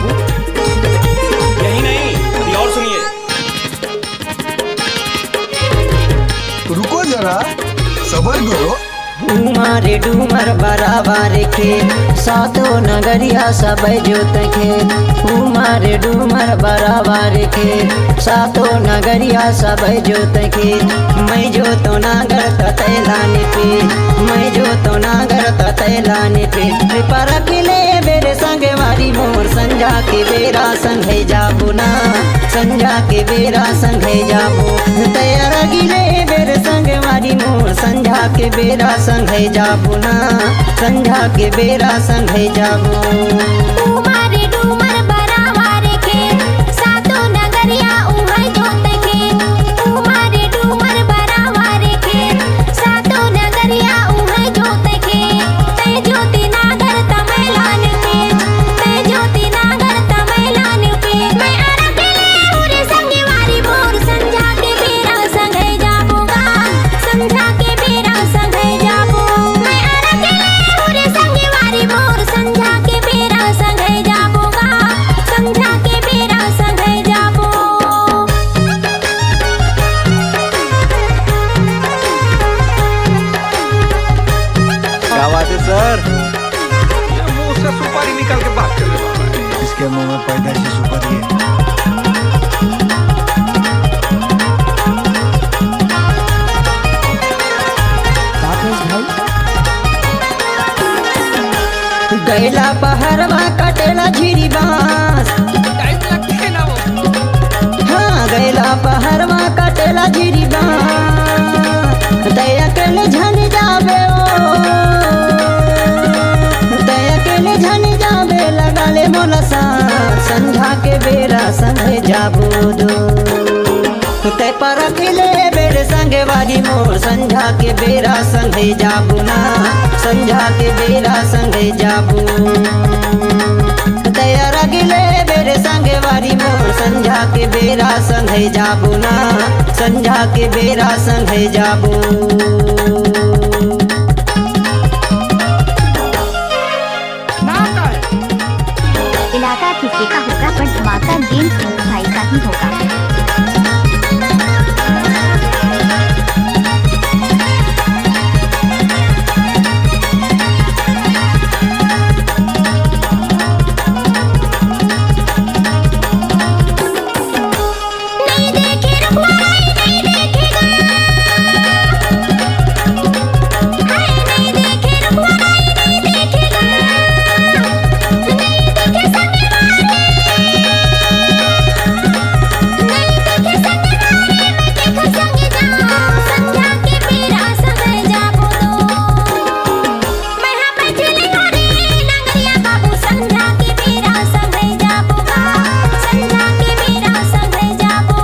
बाबू। यही नहीं, अभी और सुनिए। रुको जरा, सबर करो। डूमर डूमर बराबर के सातो नगरिया सब जोत के। डूमर डूमर बराबर के सातो नगरिया सब जोत के। मैं जो तो नागर तैलाने पे, मैं जो तो नागर तैलाने पे। पर किले बेरे संग वारी मोर संजा के बेरा संगे जाबू ना, संजा के बेरा संगे जाबू। तैयार गिले बेरे संग वारी मोर संजा के बेरा संगे जाबू ना, संझा के बेरा संगे जाबू। डूमर डूमर बराबर के सातो नगरिया उहै जोत के। डूमर डूमर बराबर के सातो नगरिया उहै जोत के। तै ज्योति नागर तमैलान पे, तै ज्योति नागर तमैलान पे। मैं अरकेले उरे संगे वारी मोर संझा के बेरा संगे जाबूगा, संझा के बेरा संगे जाबू। मैं अरकेले उरे संगे वारी मोर संझा के बेरा संगे जाबूगा, संझा के बेरा संगे जाबू। क्या बात है सर? मुंह से सुपारी निकाल के बात कर रहे बाबा। इसके मुंह में पैदाइशी सुपारी है। गैला पहरवा कटेला झिरी बांस। टाइम लगती है ना वो। हाँ गैला पहरवा कटेला झिरी बांस। दया के ले झन जाबे ओ, दया के ले झन जाबे लगा ले मोला सांस। संझा के बेरा संगे जाबू दो, तै पर अकेले बेरे संगे वाली मोर संझा के बेरा संगे जाबू ना, संझा के बेरा संगे जाबू। तैयार गिले बेरे संगे वाली मोर संझा के बेरा संगे जाबू ना, संझा के बेरा संगे जाबू। नाम का है। इलाका किसी का होगा पर धमाका गेम भाई का ही होगा। नहीं देखे रुखवाई नहीं देखेगा, हाय नहीं देखे रुखवाई नहीं देखेगा। नहीं देखे संगे वाले, नहीं देखे संगे वाले। मैं देखा संगे जाऊं, संझा के बेरा संगे जाबू दो। मैं हाँ बैठेली घरे नगरिया बाबू, संझा के बेरा संगे जाबूगा, संझा के बेरा संगे जाबू।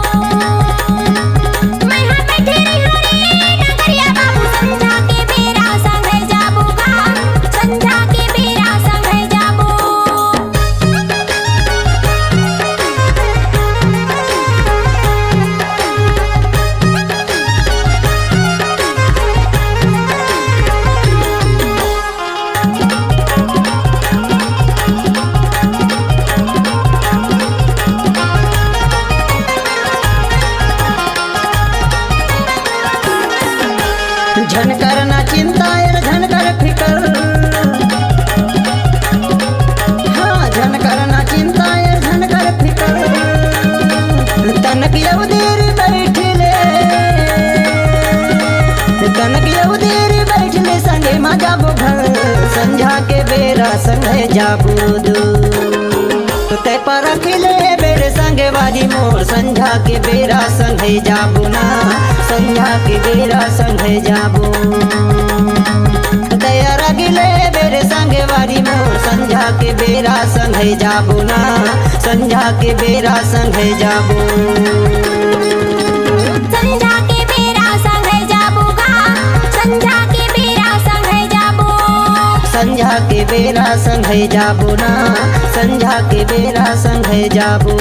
मैं हाँ बैठेली घरे नगरिया बाबू, संझा के बेरा संगे जाबूगा, संझा के बेरा संगे जाबू। झनकर ना चिंता यार झनकर फिकर। हाँ झनकर ना चिंता यार झनकर फिकर। तनक यऊ देर बैठले, तनक यऊ देर बैठले संगे मा जाबो घर। संझा के बेरा संगे जाबू दू, तै पर अकेले बेरे संगे वाली मोर संझा के बेरा संगे जाबू ना, संझा के बेरा संगे जाबू। तैयार गिले बेरे संगे वाली मोर संझा के बेरा संगे जाबू ना, संझा के बेरा संगे जाबू। संझा के बेरा संगे जाबूगा, संझा के बेरा संगे जाबू। संझा के बेरा संगे जाबू ना, संझा के बेरा संगे जाबू।